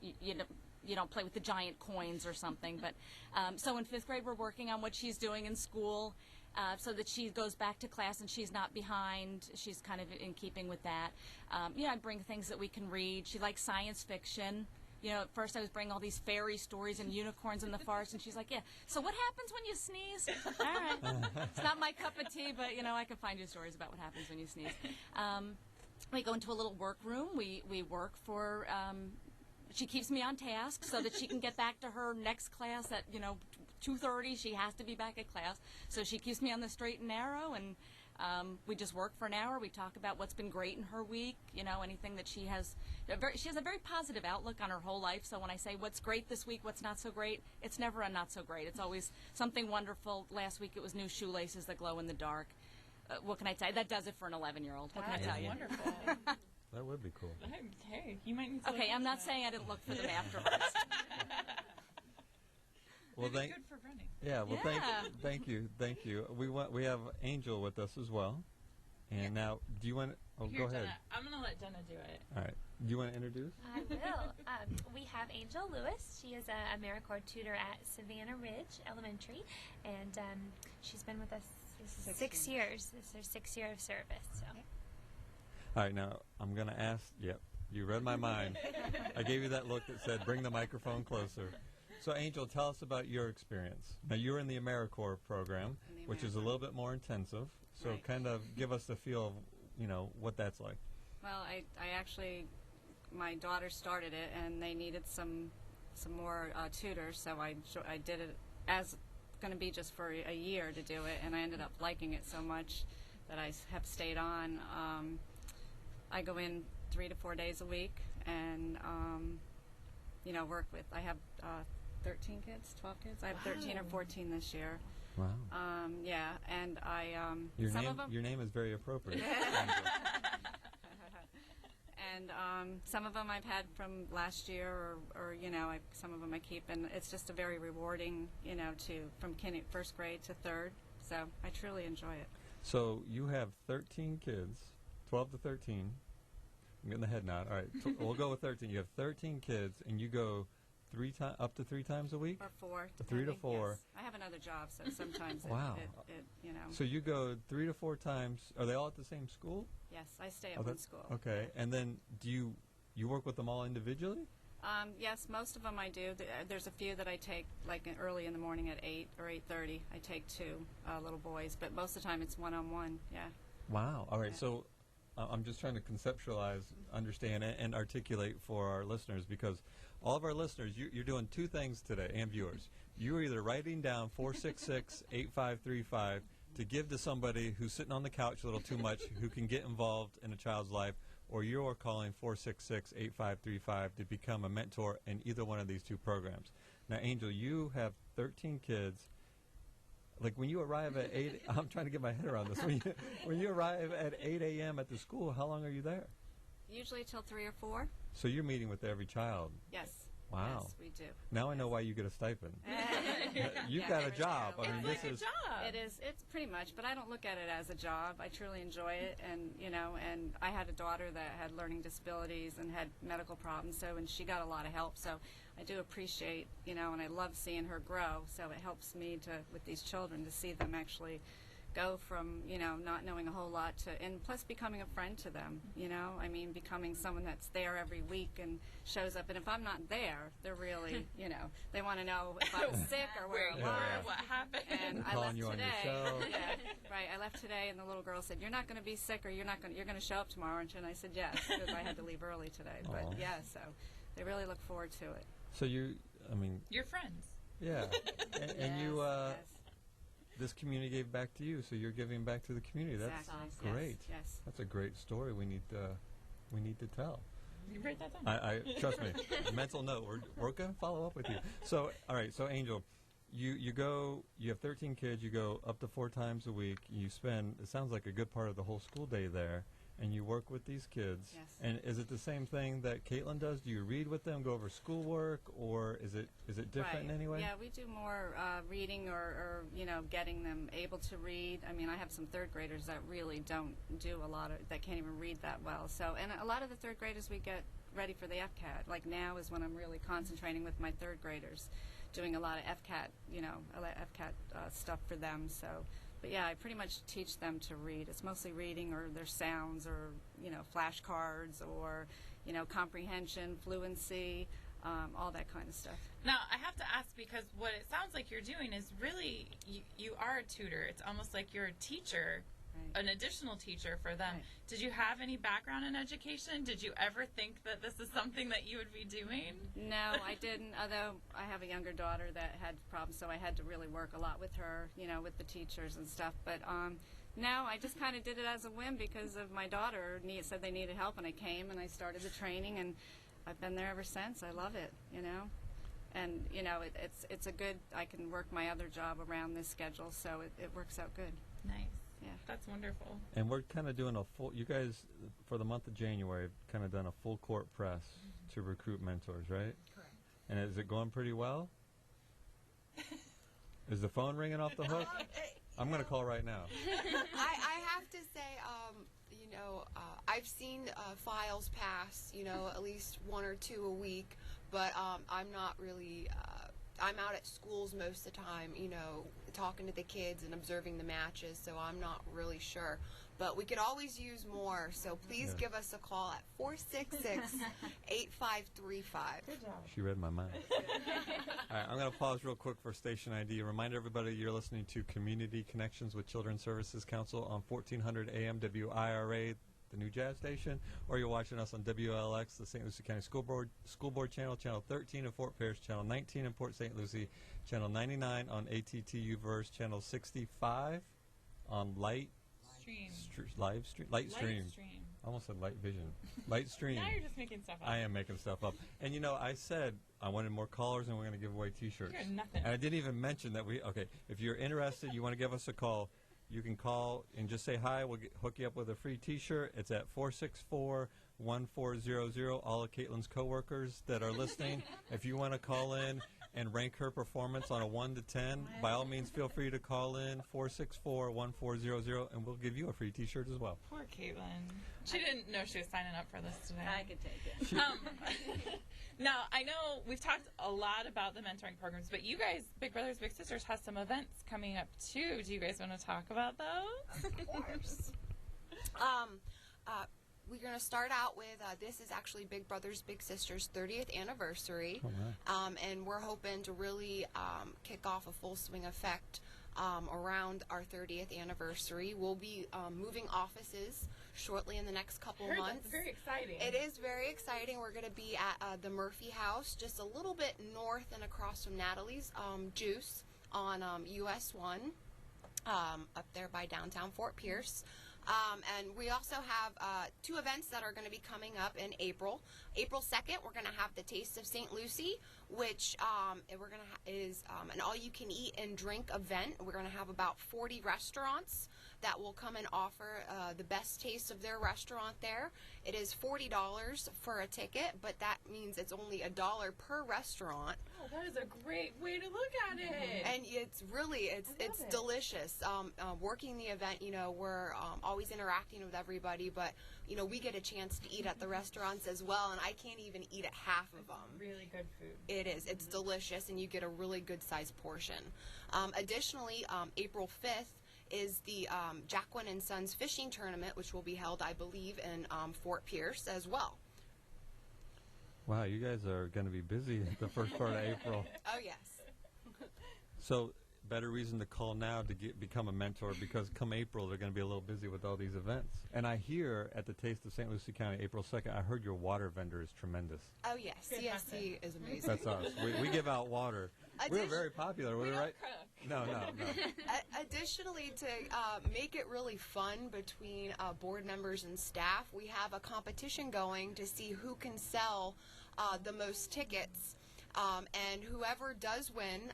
You don't play with the giant coins or something. But so in 5th grade, we're working on what she's doing in school. So that she goes back to class and she's not behind. She's kind of in keeping with that. I bring things that we can read. She likes science fiction. At first I was bringing all these fairy stories and unicorns in the forest, and she's like, "Yeah, so what happens when you sneeze?" All right. It's not my cup of tea, but, I can find you stories about what happens when you sneeze. We go into a little workroom. We work for she keeps me on task so that she can get back to her next class at 2:30. She has to be back at class, so she keeps me on the straight and narrow, and we just work for an hour. We talk about what's been great in her week, anything that she has. She has a very positive outlook on her whole life. So when I say what's great this week, what's not so great, it's never a not so great. It's always something wonderful. Last week it was new shoelaces that glow in the dark. What can I tell you? That does it for an 11-year-old. What can I tell you? Wonderful. That would be cool. Hey, you might need to. Okay, I'm not saying I didn't look for them afterwards. Well, Maybe good for running. Yeah. Well, Yeah. thank you. We have Angel with us as well, and now do you want? Oh, Here, go ahead. Jenna, I'm gonna let Jenna do it. All right. Do you want to introduce? I will. We have Angel Lewis. She is a AmeriCorps tutor at Savannah Ridge Elementary, and she's been with us 6 years. This is her 6th year of service. So. All right. Now I'm going to ask. Yep. You read my mind. I gave you that look that said, "Bring the microphone closer." So, Angel, tell us about your experience. Now, you're in the Americorps program, which is a little bit more intensive. So, Right. kind of give us the feel of, what that's like. Well, I actually, my daughter started it, and they needed some more tutors, so I did it as going to be just for a year to do it, and I ended up liking it so much that I have stayed on. I go in 3 to 4 days a week, and work with. I have 13 kids, 12 kids. I have 13 or 14 this year. Wow. Yeah, and I Your some name of them. your name is very appropriate. And some of them I've had from last year, or some of them I keep, and it's just a very rewarding, from first grade to third. So I truly enjoy it. So you have 13 kids, 12 to 13. I'm getting the head nod. All right, we'll go with 13. You have 13 kids, and you go up to 3 times a week? Or 4. 3 to depending, 4. Yes. I have another job, so sometimes Wow. it. So you go 3 to 4 times. Are they all at the same school? Yes, I stay at Oh, one that's- school. Okay, and then do you work with them all individually? Yes, most of them I do. There's a few that I take early in the morning at 8 or 8:30. I take 2 little boys, but most of the time it's one-on-one. Yeah. Wow. All right. Yeah. So I'm just trying to conceptualize, understand, and articulate for our listeners, because all of our listeners, you're doing 2 things today, and viewers. You're either writing down 466-8535 to give to somebody who's sitting on the couch a little too much, who can get involved in a child's life, or you're calling 466-8535 to become a mentor in either one of these 2 programs. Now, Angel, you have 13 kids. Like when you arrive at 8, I'm trying to get my head around this. When you arrive at 8 a.m. at the school, how long are you there? Usually till 3 or 4. So you're meeting with every child. Yes. Wow. Yes, we do. Now I know why you get a stipend. You've Yeah, got a there's job. no- I mean, It's this like is. a job. It is. It's pretty much, but I don't look at it as a job. I truly enjoy it, and and I had a daughter that had learning disabilities and had medical problems, and she got a lot of help. So I do appreciate, and I love seeing her grow. So it helps me with these children, to see them actually go from, not knowing a whole lot and plus becoming a friend to them, I mean, becoming someone that's there every week and shows up. And if I'm not there, they're really, they want to know if I was sick or where I you was. were, what happened. And I Calling left you on your today. show. Yeah, right. I left today, and the little girl said, "You're not going to be sick, or you're going to show up tomorrow." And I said, "Yes," because I had to leave early today. Aw. But yeah, so they really look forward to it. So You're friends. yeah. And you, Yes. this community gave back to you, so you're giving back to the community. That's Exactly. great. Yes. That's a great story. We need to tell. You write that down. I trust me. Mental note. We're going to follow up with you. So, all right. So, Angel, you go. You have 13 kids. You go up to 4 times a week. You spend. It sounds like a good part of the whole school day there, and you work with these kids. Yes. And is it the same thing that Caitlin does? Do you read with them, go over schoolwork, or is it different Right. in any way? Yeah, we do more reading or getting them able to read. I mean, I have some 3rd graders that really don't do a lot that can't even read that well. So, and a lot of the 3rd graders we get ready for the FCAT. Like now is when I'm really concentrating with my 3rd graders, doing a lot of FCAT, stuff for them. So, but yeah, I pretty much teach them to read. It's mostly reading or their sounds or, flashcards or, comprehension, fluency, all that kind of stuff. Now, I have to ask, because what it sounds like you're doing is really, you are a tutor. It's almost like you're a teacher an additional teacher for them. Right. Did you have any background in education? Did you ever think that this is something that you would be doing? No, I didn't, although I have a younger daughter that had problems, so I had to really work a lot with her, with the teachers and stuff. But no, I just kind of did it as a whim because of my daughter said they needed help, and I came and I started the training, and I've been there ever since. I love it, And, it's a good, I can work my other job around this schedule, so it works out good. Nice. Yeah. That's wonderful. And we're kind of doing you guys, for the month of January, have kind of done a full court press to recruit mentors, right? Correct. And is it going pretty well? Is the phone ringing off the hook? I'm going to call right now. I have to say, I've seen files pass, at least 1 or 2 a week, but I'm not really, I'm out at schools most of the time, talking to the kids and observing the matches, so I'm not really sure. But we could always use more, so please give us a call at 466-8535. Good job. She read my mind. All right, I'm going to pause real quick for station ID. Remind everybody you're listening to Community Connections with Children's Services Council on 1400 AM WIRA, the new jazz station, or you're watching us on WLX, the St. Lucie County School Board channel, channel 13 in Fort Pierce, channel 19 in Port St. Lucie, channel 99 on ATTU Verse, channel 65 on Light Stream. Light stream. I almost said Light Vision. Light Stream. Now you're just making stuff up. I am making stuff up. And I said I wanted more callers and we're going to give away T-shirts. You're nothing. And I didn't even mention that if you're interested, you want to give us a call, you can call and just say hi. We'll hook you up with a free T-shirt. It's at 464-1400. All of Caitlin's coworkers that are listening, if you want to call in and rank her performance on a 1 to 10, by all means, feel free to call in 464-1400, and we'll give you a free T-shirt as well. Poor Caitlin. She didn't know she was signing up for this today. I could take it. Now, I know we've talked a lot about the mentoring programs, but you guys, Big Brothers Big Sisters, has some events coming up too. Do you guys want to talk about those? Of course. We're going to start out with, this is actually Big Brothers Big Sisters 30th anniversary, and we're hoping to really kick off a full swing effect around our 30th anniversary. We'll be moving offices shortly in the next couple months. That's very exciting. It is very exciting. We're going to be at the Murphy House, just a little bit north and across from Natalie's Juice on US 1, up there by downtown Fort Pierce. And we also have 2 events that are going to be coming up in April. April 2nd, we're going to have the Taste of St. Lucie, which is an all-you-can-eat and drink event. We're going to have about 40 restaurants that will come and offer the best taste of their restaurant there. It is $40 for a ticket, but that means it's only $1 per restaurant. Oh, that is a great way to look at it. And it's delicious. Working the event, we're always interacting with everybody, but we get a chance to eat at the restaurants as well, and I can't even eat at half of them. Really good food. It is. It's delicious, and you get a really good sized portion. Additionally, April 5th is the Jacqueline and Sons Fishing Tournament, which will be held, I believe, in Fort Pierce as well. Wow, you guys are going to be busy the first part of April. Oh, yes. So, better reason to call now to become a mentor, because come April, they're going to be a little busy with all these events. And I hear at the Taste of St. Lucie County, April 2nd, I heard your water vendor is tremendous. Oh, yes. CSC is amazing. That's us. We give out water. We're very popular, right? No. Additionally, to make it really fun between board members and staff, we have a competition going to see who can sell the most tickets. And whoever does win,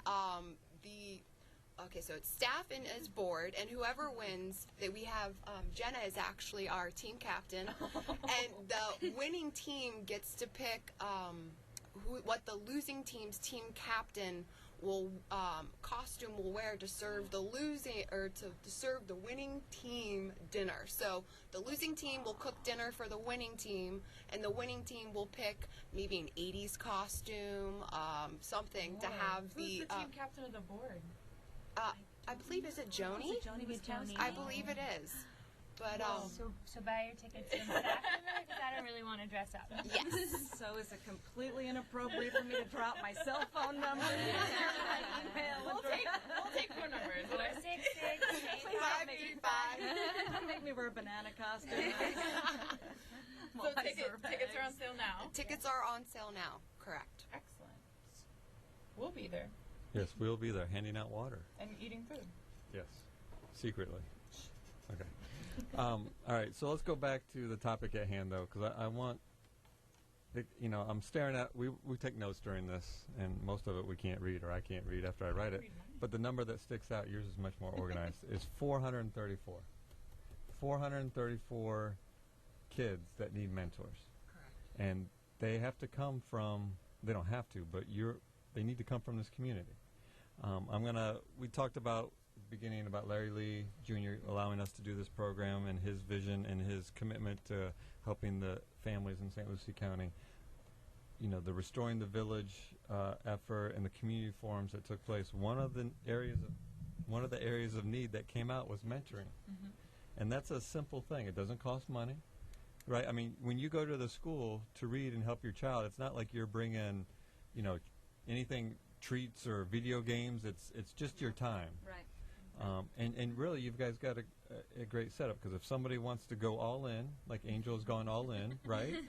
so it's staff and as board, and whoever wins, that we have, Jenna is actually our team captain, and the winning team gets to pick what the losing team's team captain costume will wear to serve the serve the winning team dinner. So the losing team will cook dinner for the winning team, and the winning team will pick maybe an 80s costume, something to have Who's the team captain of the board? I believe, is it Joni? Joni. I believe it is. But so buy your tickets from staff members, because I don't really want to dress up. yes. So is it completely inappropriate for me to drop my cell phone number? We'll take phone numbers. 466-8535. me wear a banana costume. So tickets are on sale now. Tickets are on sale now, correct. Excellent. We'll be there. Yes, we'll be there handing out water. And eating food. Yes, secretly. Okay. All right, so let's go back to the topic at hand, though, because I want, I'm staring at, we take notes during this, and most of it we can't read, or I can't read after I write it. But the number that sticks out, yours is much more organized, is 434. 434 kids that need mentors. Correct. And they have to come from, they don't have to, but they need to come from this community. We talked about beginning about Larry Lee Jr. allowing us to do this program and his vision and his commitment to helping the families in St. Lucie County. The Restoring the Village effort and the community forums that took place. One of the areas of need that came out was mentoring. Mm-hmm. And that's a simple thing. It doesn't cost money, right? I mean, when you go to the school to read and help your child, it's not like you're bringing, anything, treats or video games. It's just your time. Right. And really, you guys got a great setup, because if somebody wants to go all in, like Angel's gone all in, right? Yes.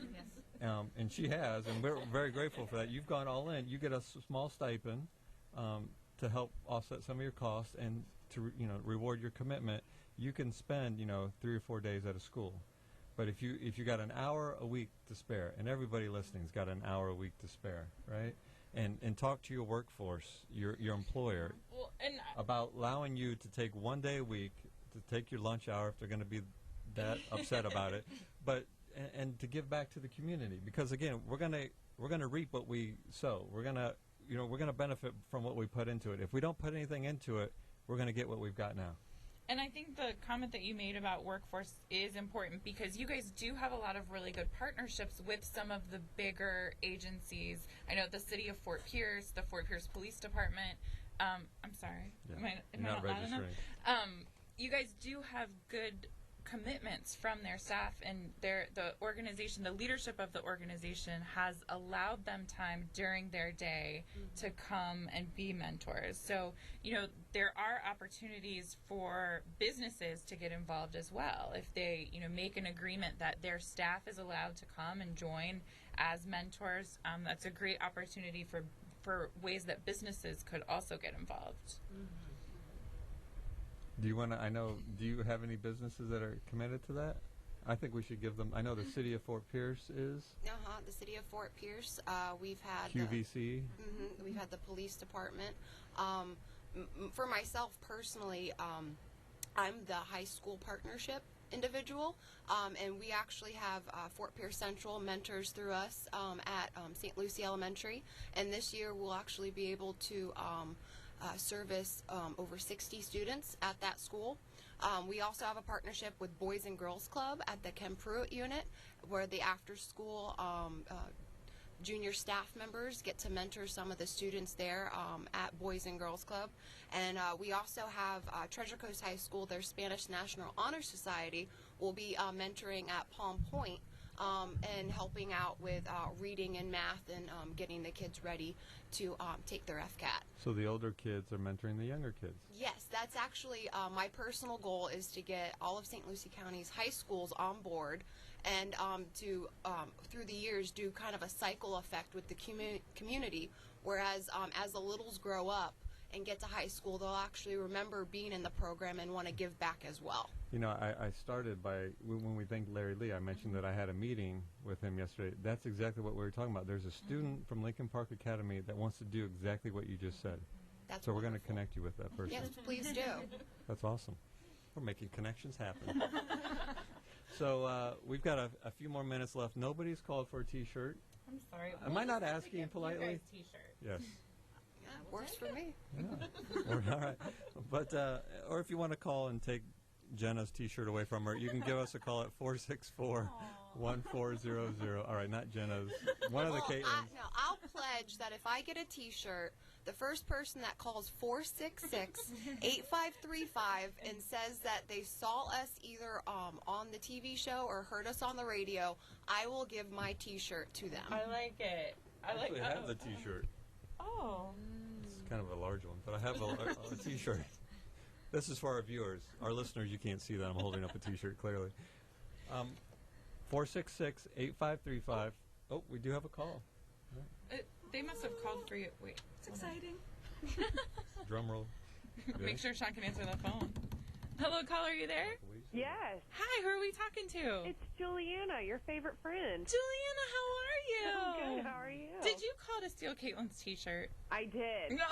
And she has, and we're very grateful for that. You've gone all in. You get a small stipend to help offset some of your costs and to reward your commitment. You can spend 3 or 4 days at a school, but if you got an hour a week to spare, and everybody listening's got an hour a week to spare, right? And talk to your workforce, your employer, about allowing you to take 1 day a week to take your lunch hour if they're going to be that upset about it, but and to give back to the community, because again, we're gonna reap what we sow. We're gonna benefit from what we put into it. If we don't put anything into it, we're gonna get what we've got now. And I think the comment that you made about workforce is important, because you guys do have a lot of really good partnerships with some of the bigger agencies. I know the city of Fort Pierce, the Fort Pierce Police Department. I'm sorry. Yeah. Am I not loud enough? You guys do have good commitments from their staff, and the organization, the leadership of the organization has allowed them time during their day to come and be mentors. So, there are opportunities for businesses to get involved as well. If they, make an agreement that their staff is allowed to come and join as mentors, that's a great opportunity for ways that businesses could also get involved. Do you have any businesses that are committed to that? I think we should give them, I know the city of Fort Pierce is. The city of Fort Pierce. We've had QVC. We've had the police department. For myself personally, I'm the high school partnership individual, and we actually have Fort Pierce Central mentors through us at St. Lucie Elementary, and this year we'll actually be able to service over 60 students at that school. We also have a partnership with Boys and Girls Club at the Ken Pruitt unit, where the after-school junior staff members get to mentor some of the students there at Boys and Girls Club. And we also have Treasure Coast High School, their Spanish National Honor Society, will be mentoring at Palm Point and helping out with reading and math and getting the kids ready to take their FCAT. So the older kids are mentoring the younger kids. Yes, that's actually my personal goal, is to get all of St. Lucie County's high schools on board and to, through the years, do kind of a cycle effect with the community, whereas as the littles grow up and get to high school, they'll actually remember being in the program and want to give back as well. I started by, when we thanked Larry Lee, I mentioned that I had a meeting with him yesterday. That's exactly what we were talking about. There's a student from Lincoln Park Academy that wants to do exactly what you just said. That's so we're going to wonderful. connect you with that person. Yes, please do. That's awesome. We're making connections happen. So we've got a few more minutes left. Nobody's called for a T-shirt. I'm sorry. Am I not asking politely? T-shirt. Yes. Yeah, works for me. Yeah. All right. But or if you want to call and take Jenna's T-shirt away from her, you can give us a call at 464-1400. All right, not Jenna's. One of the Caitlin's. I'll pledge that if I get a T-shirt, the first person that calls 466-8535 and says that they saw us either on the TV show or heard us on the radio, I will give my T-shirt to them. I like it. I actually have the T-shirt. Oh. It's kind of a large one, but I have a T-shirt. This is for our viewers. Our listeners, you can't see that. I'm holding up a T-shirt, clearly. 466-8535. Oh, we do have a call. They must have called for you. Wait. It's exciting. Drum roll. Make sure Sean can answer the phone. Hello, caller, are you there? Yes, Hi, who are we talking to? it's Juliana, your favorite friend. Juliana, how are you? I'm good. How are you? Did you call to steal Caitlin's T-shirt? I did. No.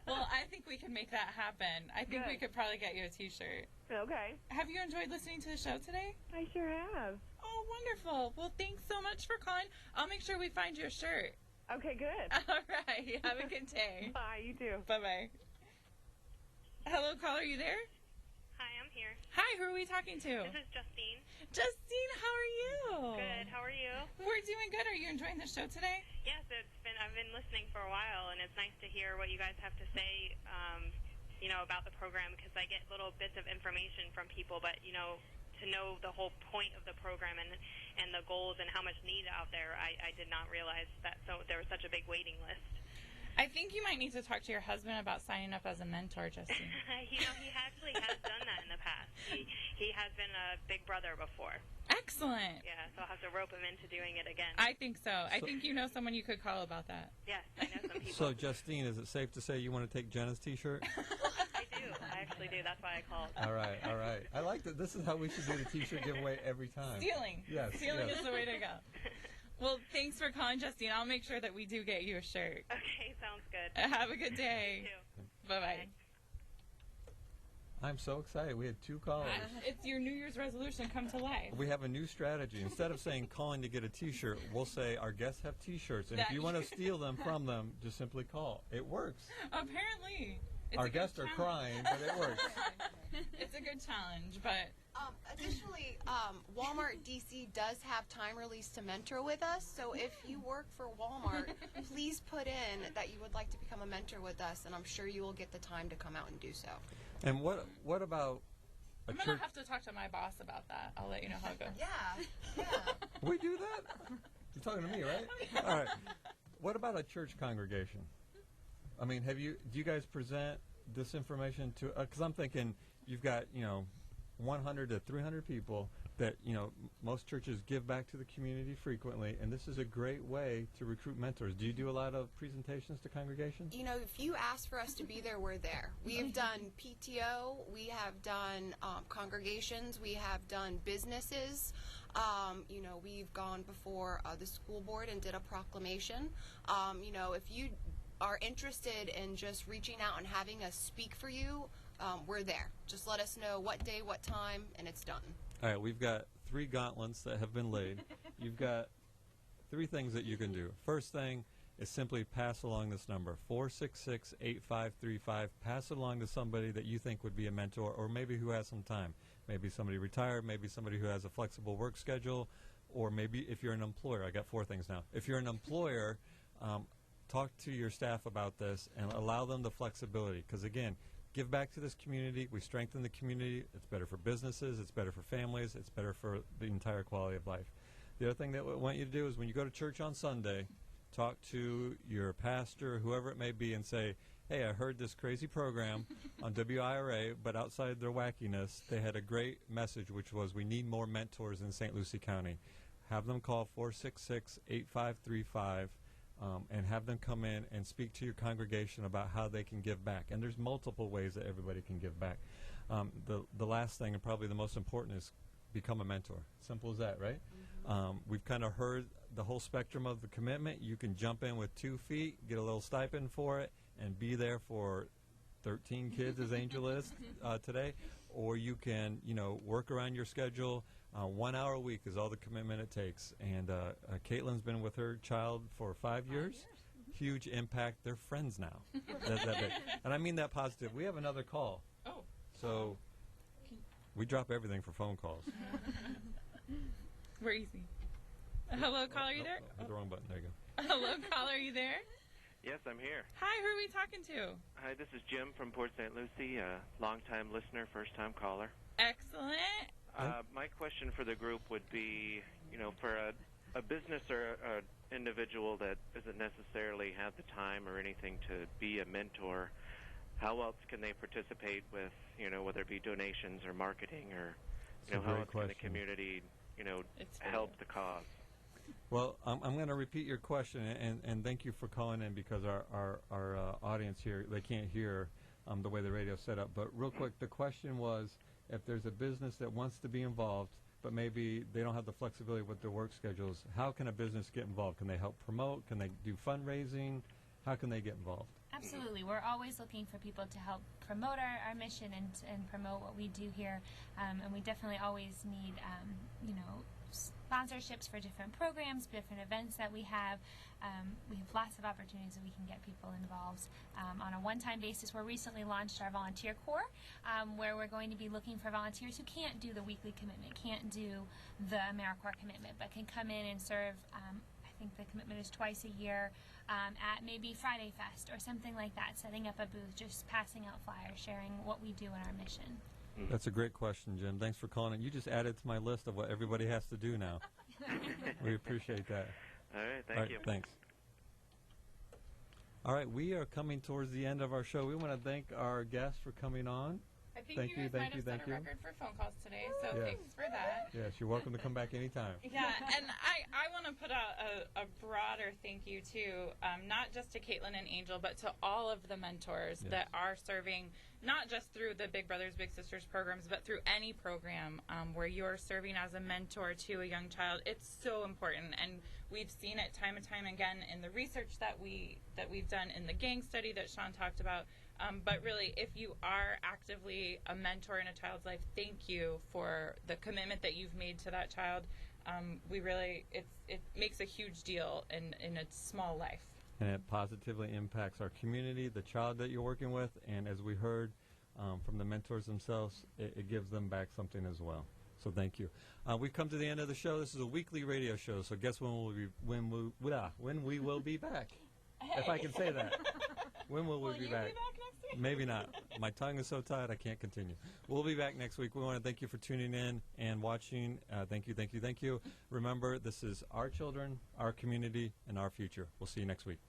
Well, I think we can make that happen. I think we Good. could probably get you a T-shirt. Okay, Have you enjoyed listening to the show today? I sure have. Oh, wonderful. Well, thanks so much for calling. I'll make sure we find you a shirt. Okay, good. All right. Have a good day. Bye. You too. Bye-bye. Hello, caller, are you there? Hi, I'm here. Hi, who are we talking to? This is Justine. Justine, how are you? Good. How are you? We're doing good. Are you enjoying the show today? Yes, I've been listening for a while, and it's nice to hear what you guys have to say, about the program, because I get little bits of information from people, but to know the whole point of the program and the goals and how much need out there, I did not realize that there was such a big waiting list. I think you might need to talk to your husband about signing up as a mentor, Justine. He actually has done that in the past. He has been a big brother before. Excellent. Yeah, so I'll have to rope him into doing it again. I think so. I think you know someone you could call about that. Yes, I know some people. So, Justine, is it safe to say you want to take Jenna's T-shirt? I do. I actually do. That's why I called. All right. I like that. This is how we should do the T-shirt giveaway every time. Stealing. Yes, Stealing yes. is the way to go. Well, thanks for calling, Justine. I'll make sure that we do get you a shirt. Okay, sounds good. Have a good day. You too. Bye-bye. I'm so excited. We had 2 callers. It's your New Year's resolution come to life. We have a new strategy. Instead of saying calling to get a T-shirt, we'll say our guests have T-shirts, and if you want to steal them from them, just simply call. It works. Apparently. It's Our a good guests are challenge. crying, but it works. It's a good challenge, but Additionally, Walmart DC does have time release to mentor with us. So if you work for Walmart, please put in that you would like to become a mentor with us, and I'm sure you will get the time to come out and do so. And what about a I'm going church? to have to talk to my boss about that. I'll let you know how it goes. Yeah. We do that? You're talking to me, right? All right. What about a church congregation? I mean, do you guys present this information to, because I'm thinking you've got, 100 to 300 people that, most churches give back to the community frequently, and this is a great way to recruit mentors. Do you do a lot of presentations to congregations? If you ask for us to be there, we're there. We have done PTO, we have done congregations, we have done businesses. We've gone before the school board and did a proclamation. If you are interested in just reaching out and having us speak for you, we're there. Just let us know what day, what time, and it's done. All right, we've got 3 gauntlets that have been laid. You've got 3 things that you can do. First thing is simply pass along this number, 466-8535. Pass it along to somebody that you think would be a mentor, or maybe who has some time. Maybe somebody retired, maybe somebody who has a flexible work schedule, or maybe if you're an employer. I got 4 things now. If you're an employer, talk to your staff about this and allow them the flexibility, because again, give back to this community. We strengthen the community. It's better for businesses. It's better for families. It's better for the entire quality of life. The other thing that we want you to do is when you go to church on Sunday, talk to your pastor, whoever it may be, and say, hey, I heard this crazy program on WIRA, but outside their wackiness, they had a great message, which was we need more mentors in St. Lucie County. Have them call 466-8535. And have them come in and speak to your congregation about how they can give back. And there's multiple ways that everybody can give back. The last thing, and probably the most important, is become a mentor. Simple as that, right? Mm-hmm. We've kind of heard the whole spectrum of the commitment. You can jump in with 2 feet, get a little stipend for it, and be there for 13 kids, as Angel is today. Or you can, work around your schedule. 1 hour a week is all the commitment it takes. And Caitlin's been with her child for 5 years. Huge impact. They're friends now. And I mean that positive. We have another call. Oh. So we drop everything for phone calls. We're easy. Hello, caller, are you there? Hit the wrong button. There you go. Hello, caller, are you there? Yes, I'm here. Hi, who are we talking to? Hi, this is Jim from Port St. Lucie, a longtime listener, first-time caller. Excellent. My question for the group would be, for a business or an individual that doesn't necessarily have the time or anything to be a mentor, how else can they participate with, whether it be donations or marketing or, That's a how great else can the question. community, It's help the cause? Well, I'm going to repeat your question, and thank you for calling in, because our audience here, they can't hear the way the radio's set up. But real quick, the question was, if there's a business that wants to be involved, but maybe they don't have the flexibility with their work schedules, how can a business get involved? Can they help promote? Can they do fundraising? How can they get involved? Absolutely. We're always looking for people to help promote our mission and promote what we do here. And we definitely always need, sponsorships for different programs, different events that we have. We have lots of opportunities that we can get people involved on a one-time basis. We recently launched our volunteer corps, where we're going to be looking for volunteers who can't do the weekly commitment, can't do the Americorps commitment, but can come in and serve. I think the commitment is twice a year at maybe Friday Fest or something like that, setting up a booth, just passing out flyers, sharing what we do in our mission. That's a great question, Jim. Thanks for calling in. You just added to my list of what everybody has to do now. We appreciate that. All right, thank you. Thanks. All right, we are coming towards the end of our show. We want to thank our guests for coming on. I think you guys might have set a record for phone calls today, so Yes. thanks for that. Yes, you're welcome to come back anytime. Yeah, and I want to put out a broader thank you to not just to Caitlin and Angel, but to all of the mentors Yes. that are serving, not just through the Big Brothers Big Sisters programs, but through any program where you're serving as a mentor to a young child. It's so important, and we've seen it time and time again in the research that we've done in the gang study that Sean talked about. But really, if you are actively a mentor in a child's life, thank you for the commitment that you've made to that child. It makes a huge deal in a small life. And it positively impacts our community, the child that you're working with, and as we heard from the mentors themselves, it gives them back something as well. So thank you. We've come to the end of the show. This is a weekly radio show, so guess when we will be back? If I can say that. When will we be back? Next week? Maybe not. My tongue is so tied I can't continue. We'll be back next week. We want to thank you for tuning in and watching. Thank you. Remember, this is our children, our community, and our future. We'll see you next week.